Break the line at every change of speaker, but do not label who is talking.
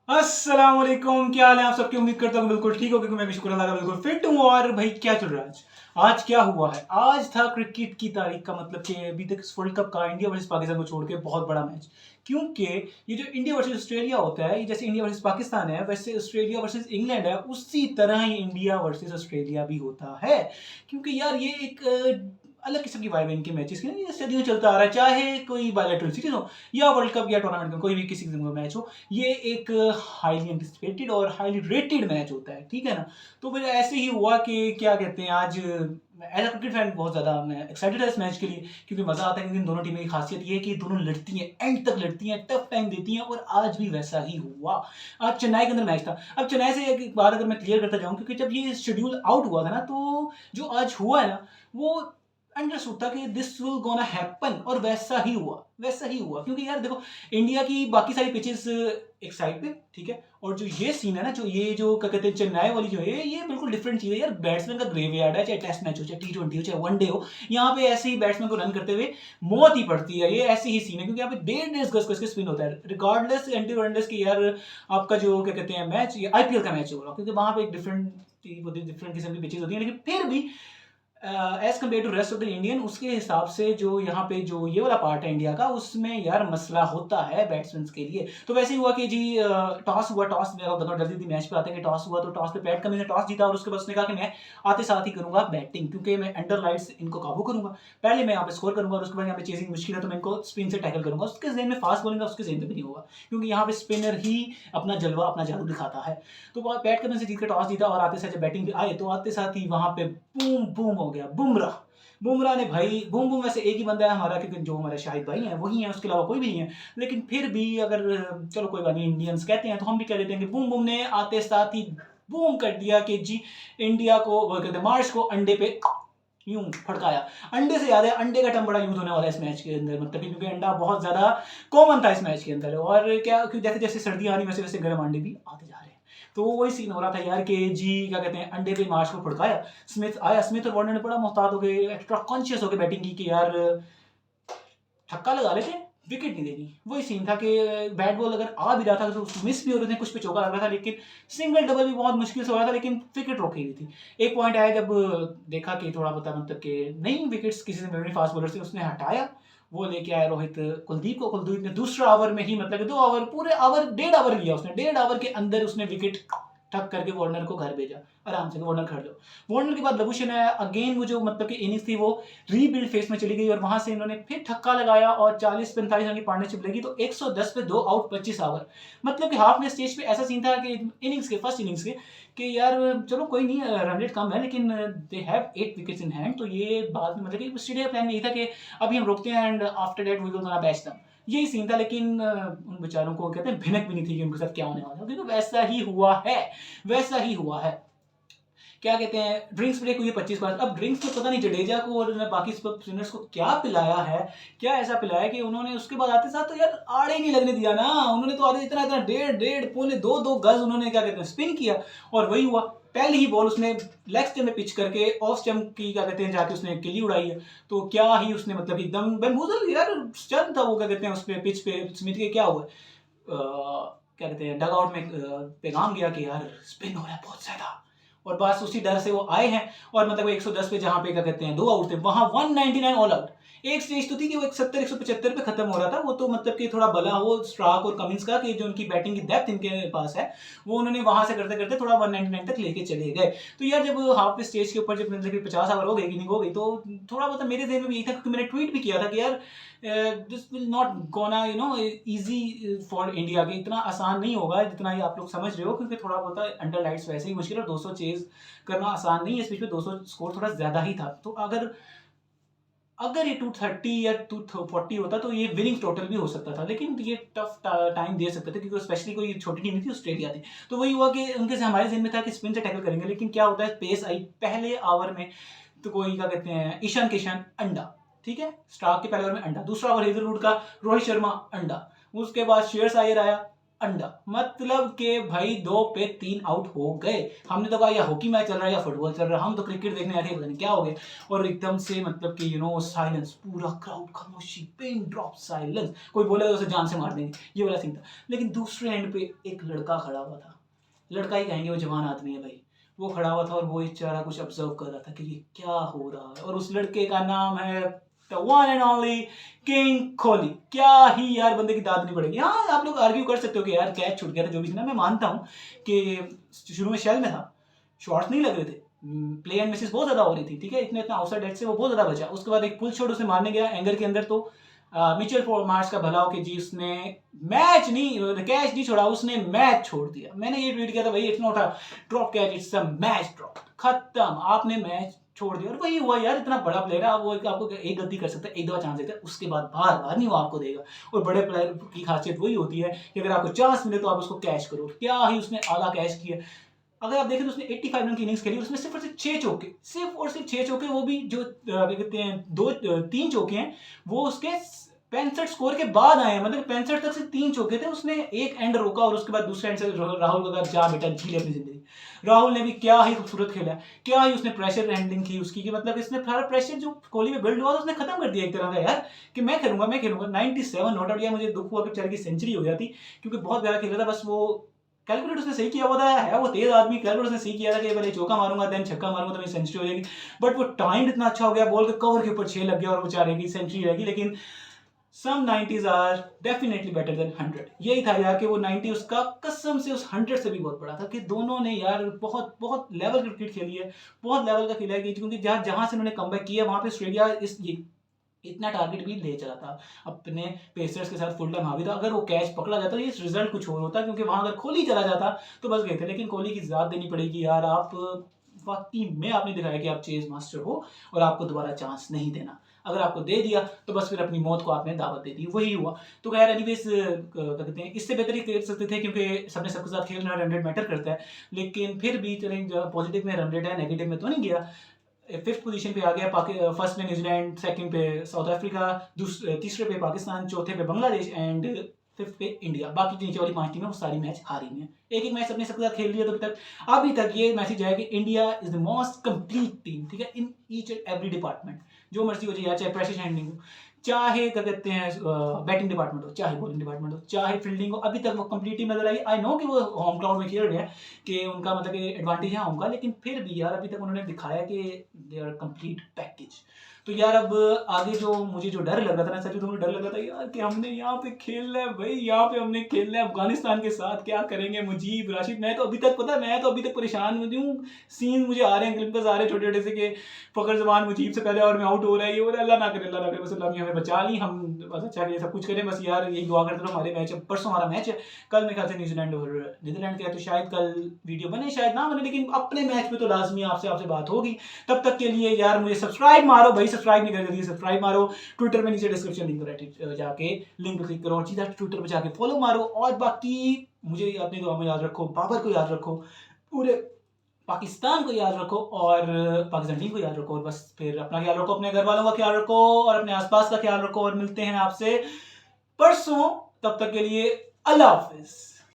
अस्सलाम वालेकुम, क्या हाल है आप सबकी। उम्मीद करता हूँ बिल्कुल ठीक हो, क्योंकि मैं भी शुक्र अल्लाह का बिल्कुल फिट हूँ। और भाई क्या चल रहा है आज क्या हुआ है। आज था क्रिकेट की तारीख का, मतलब कि अभी तक इस वर्ल्ड कप का इंडिया वर्सेस पाकिस्तान को छोड़ के बहुत बड़ा मैच। क्योंकि ये जो इंडिया वर्सेस ऑस्ट्रेलिया होता है, ये जैसे इंडिया वर्सेस पाकिस्तान है, वैसे ऑस्ट्रेलिया वर्सेस इंग्लैंड है, उसी तरह ही इंडिया वर्सेस ऑस्ट्रेलिया भी होता है। क्योंकि यार ये एक अलग किस्म की वाइब है इनके मैचेस की ना, ये सदियों चलता आ रहा है, चाहे कोई बायलैटरल सीरीज हो या वर्ल्ड कप या टूर्नामेंट में कोई भी किसी किस्म का मैच हो। ये एक हाईली एंटिसिपेटेड और हाईली रेटेड मैच होता है, ठीक है ना। तो फिर ऐसे ही हुआ कि क्या कहते हैं, आज एज अ क्रिकेट फैन बहुत ज़्यादा मैं एक्साइटेड है इस मैच के लिए, क्योंकि मज़ा आता है। क्योंकि दोनों टीमें की खासियत ये है कि दोनों लड़ती हैं, एंड तक लड़ती हैं, टफ टाइम देती हैं, और आज भी वैसा ही हुआ। आज चेन्नई के अंदर मैच था। अब चेन्नई से एक बात अगर मैं क्लियर करता जाऊँ, क्योंकि जब ये शेड्यूल आउट हुआ था ना, तो जो आज हुआ है ना, वो अंडरस्टूड था कि दिस विल गोना हैपन, और वैसा ही हुआ क्योंकि यार देखो, इंडिया की बाकी सारी पिचेस एक साइड पे, ठीक है, और जो ये सीन है ना, जो क्या कहते हैं चेन्नई वाली जो है, ये बिल्कुल डिफरेंट चीज है यार। बैट्समैन का ग्रेवयार्ड है, चाहे टेस्ट मैच हो, चाहे T20 हो, चाहे वनडे हो, यहाँ पे ऐसे ही बैट्समैन को रन करते हुए मौत ही पड़ती है। ये ऐसे ही सीन है, क्योंकि यहाँ पे डेढ़ डेढ़ गज गज के स्पिन होता है, रिकॉर्डलेस एंटी रनलेस की यार। आपका जो क्या कहते हैं मैच, ये IPL का मैच हो रहा है, क्योंकि वहां पे एक डिफरेंट किस्म की पिचेस होती है, लेकिन फिर भी as compare to rest of the Indian, उसके हिसाब से जो यहाँ पे जो ये वाला पार्ट है इंडिया का, उसमें यार मसला होता है बैट्समैन के लिए। तो वैसे ही हुआ कि जी टॉस हुआ। टॉस में बताऊँ, जल्दी मैच पे आते हैं कि टॉस हुआ, तो टॉस पे पैट कमिंस ने टॉस जीता, और उसके बाद उसने कहा कि मैं आते साथ ही करूंगा बैटिंग, क्योंकि मैं अंडर लाइट्स इनको काबू करूंगा। पहले मैं यहाँ पे स्कोर करूंगा, और उसके बाद यहाँ पे चेजिंग मुश्किल है, तो मैं इनको स्पिन से टैकल करूंगा। उसके जेन में फास्ट बॉलिंग का उसके जेन में भी नहीं होगा, क्योंकि यहाँ पे स्पिनर ही अपना जलवा, अपना जादू दिखाता है। तो पैट कमिंस से जीत के टॉस जीता, और आते साथ जब बैटिंग पे आए, तो आते साथ ही वहां पे बूम बूम हो गया। बुमराह ने भाई बूम बूम, वैसे एक ही बंदा है हमारा, क्योंकि जो हमारे शाहिद भाई हैं वही हैं, उसके अलावा कोई भी नहीं है। लेकिन फिर भी अगर चलो कोई बात नहीं, इंडियंस कहते हैं तो हम भी कह देते हैं कि बूम बूम ने आते साथ ही बूम कर दिया कि जी इंडिया को, वो कहते हैं मार्च को, अंडे पे यूं फड़काया। अंडे से याद है, अंडे का टर्म बड़ा यूज होने वाला है इस मैच के अंदर, मतलब क्योंकि अंडा बहुत ज्यादा कॉमन था इस मैच के अंदर। और क्या, जैसे जैसे सर्दियां आ रही, वैसे वैसे गर्म अंडे भी आते जा रहे हैं। तो वही सीन हो रहा था यार कि जी क्या कहते हैं, अंडे पे मार्च को फड़काया। स्मिथ आया, स्मिथ और वार्नर ने बड़ा मोहतात हो गए, एक्स्ट्रा कॉन्शियस होकर बैटिंग की कि यार छक्का लगा लेते, विकेट नहीं देनी। वही सीन था कि बैट बॉल अगर आ भी रहा था तो मिस भी हो रहे थे, कुछ पे चौका लग रहा था, लेकिन सिंगल डबल भी बहुत मुश्किल से हो रहा था, लेकिन विकेट रोकी हुई थी। एक पॉइंट आया जब देखा कि थोड़ा बहुत मतलब कि नहीं विकेट्स किसी ने मेरे फास्ट बॉलर से, उसने हटाया। वो लेके आया रोहित कुलदीप को। कुलदीप ने दूसरा ओवर में ही, मतलब 2 ओवर, पूरे ओवर, 1.5 ओवर लिया उसने, 1.5 ओवर के अंदर उसने विकेट ठक करके वार्नर को घर भेजा आराम से। वार्नर खड़ लो। वार्नर के बाद लबुशेन आया अगेन, वो जो मतलब कि इनिंग्स थी वो रीबिल्ड फेस में चली गई, और वहां से इन्होंने फिर छक्का लगाया, और 40-45 रन की पार्टनरशिप लगी, तो 110 पे 2 आउट 25 ओवर। मतलब कि हाफ में स्टेज पे ऐसा सीन था कि इनिंग्स के फर्स्ट इनिंग्स के कि यार चलो कोई नहीं, रन रेट कम है, लेकिन they have 8 wickets in hand. तो ये बाद में मतलब कि स्टेडियम प्लान यही था कि अभी हम रोकते हैं, and after that we will gonna batch them. यही सीन था, लेकिन उन बेचारों को कहते हैं भिनक भी नहीं थी कि उनके साथ क्या होने वाला है, क्योंकि वैसा ही हुआ है। क्या कहते हैं, ड्रिंक्स ब्रेक हुई है 25 बार। अब ड्रिंक्स तो पता नहीं जडेजा को और बाकी स्पिनर्स को क्या पिलाया है, क्या ऐसा पिलाया कि उन्होंने उसके बाद आते साथ तो यार आड़े ही नहीं लगने दिया ना। उन्होंने तो आते इतना इतना 1.5 पौने 2 गज उन्होंने क्या कहते हैं स्पिन किया, और वही हुआ। पहले ही बॉल उसने लेग स्टंप में पिच करके ऑफ स्टंप की क्या कहते हैं जाके उसने किली उड़ाई है। तो क्या ही उसने मतलब एकदम बेमूजल यार स्टन था वो, क्या कहते हैं उस पे पिच पे स्मिथ के क्या हुआ, क्या कहते हैं डग आउट में पैगाम गया कि यार स्पिन हो रहा है बहुत ज्यादा। और बस उसी डर से वो आए हैं, और मतलब 110 पे जहां पे क्या कहते हैं 2 आउट थे, वहां 199 ऑल आउट। एक स्टेज तो थी कि वो 170-175 पे खत्म हो रहा था, वो तो मतलब कि थोड़ा भला हो स्ट्राक और कमिंस का कि जो उनकी बैटिंग की डेप्थ इनके पास है, वो उन्होंने वहां से करते करते थोड़ा 199 तक लेके चले गए। तो यार जब हाफ पे स्टेज के ऊपर जब मतलब 50 ओवर हो गई, इनिंग हो गई, तो थोड़ा बहुत मेरे जहन में भी यही था, क्योंकि मैंने ट्वीट भी किया था कि यार this will not gonna easy for India के, इतना आसान नहीं होगा जितना ये आप लोग समझ रहे हो, क्योंकि थोड़ा बहुत अंडर लाइट्स वैसे ही मुश्किल है, और 200 चेज करना आसान नहीं है। इस बीच में 200 स्कोर थोड़ा ज्यादा ही था। तो अगर अगर ये 230 या 240 होता तो ये विनिंग टोटल भी हो सकता था, लेकिन ये टफ टाइम दे सकते थे, क्योंकि स्पेशली कोई छोटी टीम थी, ऑस्ट्रेलिया थी। तो वही हुआ कि उनके से हमारे जिन में था कि स्पिन से टैकल करेंगे, लेकिन क्या होता है पेस आई पहले ओवर में, तो कोई क्या कहते हैं ईशान किशन अंडा, ठीक है, स्टार्क के पहले ओवर में अंडा। दूसरा ओवर हेजलवुड का रोहित शर्मा अंडा। उसके बाद श्रेयस अय्यर आया, अंडा, मतलब कि भाई 2 पे 3 आउट हो गए। हमने तो कहा या हॉकी मैच चल रहा है या फुटबॉल चल रहा है, हम तो क्रिकेट देखने आए थे, पता नहीं क्या हो गया। और एकदम से मतलब कि साइलेंस, पूरा क्राउड खामोशी, पिन ड्रॉप साइलेंस, कोई बोले तो उसे जान से मार देंगे, ये वाला सीन था। लेकिन दूसरे एंड पे एक लड़का खड़ा हुआ था, लड़का ही कहेंगे, वो जवान आदमी है भाई, वो खड़ा हुआ था और वो बेचारा कुछ ऑब्जर्व कर रहा था कि ये क्या हो रहा है। और उस लड़के का नाम है the one and only king Kohli. क्या ही यार बंदे की दाद नहीं पड़ेगी। हाँ, आप लोग आर्ग्यू कर सकते हो कि यार कैच छूट गया था, जो भी था ना, मैं मानता हूँ कि शुरू में शेल में था, शॉट्स नहीं लग रहे थे, प्ले एंड मिसेस बहुत ज्यादा हो रही थी, ठीक है, इतना इतना आउटसाइड एज से वो बहुत ज्यादा बचा। उसके बाद एक पुल शॉट उसने मारने गया एंगर के अंदर, तो मिचेल मार्श का भला हो कि जी उसने मैच नहीं, कैच नहीं छोड़ा, उसने मैच छोड़ दिया। मैंने ये ट्वीट किया था, भाई it's not a drop catch, it's a match drop, खत्म, आपने मैच छोड़ दिया। और वही हुआ यार, इतना बड़ा प्लेयर है, वो आपको एक गलती कर सकता है, एक दफा चांस देता है, उसके बाद बार बार नहीं वो आपको देगा। और बड़े प्लेयर की खासियत वही होती है कि अगर आपको चांस मिले तो आप उसको कैच करो। क्या ही उसने आला कैच किया। अगर आप देखें तो उसने 85 रन की इनिंग्स खेली, उसमें सिर्फ और सिर्फ 6 चौके, सिर्फ और सिर्फ 6 चौके, वो भी जो क्या कहते हैं 3 चौके हैं वो उसके 65 स्कोर के बाद आए हैं, मतलब 65 तक से 3 चौके थे। उसने एक एंड रोका और उसके बाद दूसरे एंड से राहुल का जा बेटा जी ले अपनी जिंदगी। राहुल ने भी क्या ही खूबसूरत खेला, क्या ही उसने प्रेशर हैंडलिंग की उसकी, कि मतलब इसने सारा प्रेशर जो कोहली में बिल्ड हुआ था उसने खत्म कर दिया एक तरह का यार, कि मैं खेलूंगा 97 नॉट आउट। या मुझे दुख हुआ कि बेचारे की सेंचुरी हो जाती, क्योंकि बहुत प्यारा खेल रहा था, बस वो कैलकुलेट उसने सही किया हुआ था, है वो तेज आदमी, कैलकुलेट उसने सही किया था कि पहले चौका मारूंगा देन छक्का मारूंगा तो मेरी सेंचुरी हो जाएगी। बट वो टाइम इतना अच्छा हो गया, बॉल के कवर के ऊपर 6 लग गया और बेचारे की सेंचुरी रहेगी। लेकिन some 90s are definitely better than 100। यही था यार कि वो 90 उसका कसम से उस 100 से भी बहुत बड़ा था, कि दोनों ने यार बहुत बहुत लेवल क्रिकेट खेली है, बहुत लेवल का खेला है, क्योंकि जहां जहां से उन्होंने कमबैक किया वहां पे ऑस्ट्रेलिया इतना टारगेट भी ले चला था अपने पेसर्स के साथ, फुल टाइम हावी था। अगर वो कैच पकड़ा जाता तो ये रिजल्ट कुछ और होता, क्योंकि वहां अगर कोहली चला जाता तो बस गए थे। लेकिन कोहली की ज़्यादा देनी पड़ेगी यार, आप वाकई में आपने दिखाया कि आप चेज मास्टर हो और आपको दोबारा चांस नहीं देना। अगर आपको दे दिया तो बस फिर अपनी मौत को आपने दावत दे दी, वही हुआ। तो खैर एनीवेज क्या कहते हैं, इससे बेहतर ही खेल सकते थे, क्योंकि सबने सबके साथ खेलना, रन रेट मैटर करता है। लेकिन फिर भी चलें, पॉजिटिव में रन रेट है, नेगेटिव में तो नहीं गया। 5th पोजीशन पे आ गया, फर्स्ट पे न्यूजीलैंड, सेकंड पे साउथ अफ्रीका, तीसरे पे पाकिस्तान, चौथे पे बांग्लादेश एंड 5th पे इंडिया। बाकी नीचे वाली 5 टीमें वो सारी मैच हारी हुई हैं, एक एक मैच अपने सबके साथ खेल लिया। तो अभी तक ये मैसेज है कि India is the most complete team, ठीक है, in each and every department, जो मर्जी हो जाए, चाहे प्रेशर हैंडलिंग हो, चाहे क्या कहते हैं बैटिंग डिपार्टमेंट हो, चाहे बॉलिंग डिपार्टमेंट हो, चाहे फील्डिंग हो, अभी तक वो कंप्लीट टीम नजर आई। आई नो कि वो होम ग्राउंड में खेल रहे हैं, कि उनका मतलब एडवांटेज है होम का, लेकिन फिर भी यार अभी तक उन्होंने दिखाया कि दे आर कंप्लीट पैकेज। तो यार अब आगे जो मुझे जो डर लग रहा था ना, सच में डर लग रहा था यार कि हमने यहाँ पे खेलना है भाई, यहाँ पे हमने खेलना है अफगानिस्तान के साथ, क्या करेंगे मुजीब राशिद। मैं तो अभी तक पता, मैं तो अभी तक परेशान हूँ, सीन मुझे आ रहे हैं, क्लिप्स आ रहे हैं छोटे छोटे से, कि फकर जमान मुजीब से पहले और मैं आउट हो रहा है, ये अल्लाह ना करे, अल्लाह ना करे, बस अल्लाह हमें बचा ली, हम बस अच्छा ये सब कुछ करें बस यार, यही दुआ करते रहो। हमारे मैच है, परसों हमारा मैच है, कल मेरे ख्याल से न्यूजीलैंड और नीदरलैंड का है, तो शायद कल वीडियो बने शायद ना बने, लेकिन अपने मैच में तो लाजमी आपसे बात होगी। तब तक के लिए यार मुझे सब्सक्राइब मारो भाई, सब्सक्राइब नहीं कर, सब्सक्राइब मारो। ट्विटर में नीचे डिस्क्रिप्शन लिंक है, जाके लिंक क्लिक करो, सीधा ट्विटर पे जाके फॉलो मारो। और बाकी मुझे अपनी दुआ में याद रखो, बाबर को याद रखो, पूरे पाकिस्तान को याद रखो और पाकिस्तान टीम को याद रखो, और बस फिर अपना ख्याल रखो, अपने घर वालों का ख्याल रखो और अपने आसपास का ख्याल रखो। और मिलते हैं आपसे परसों, तब तक के लिए अल्लाह हाफिज।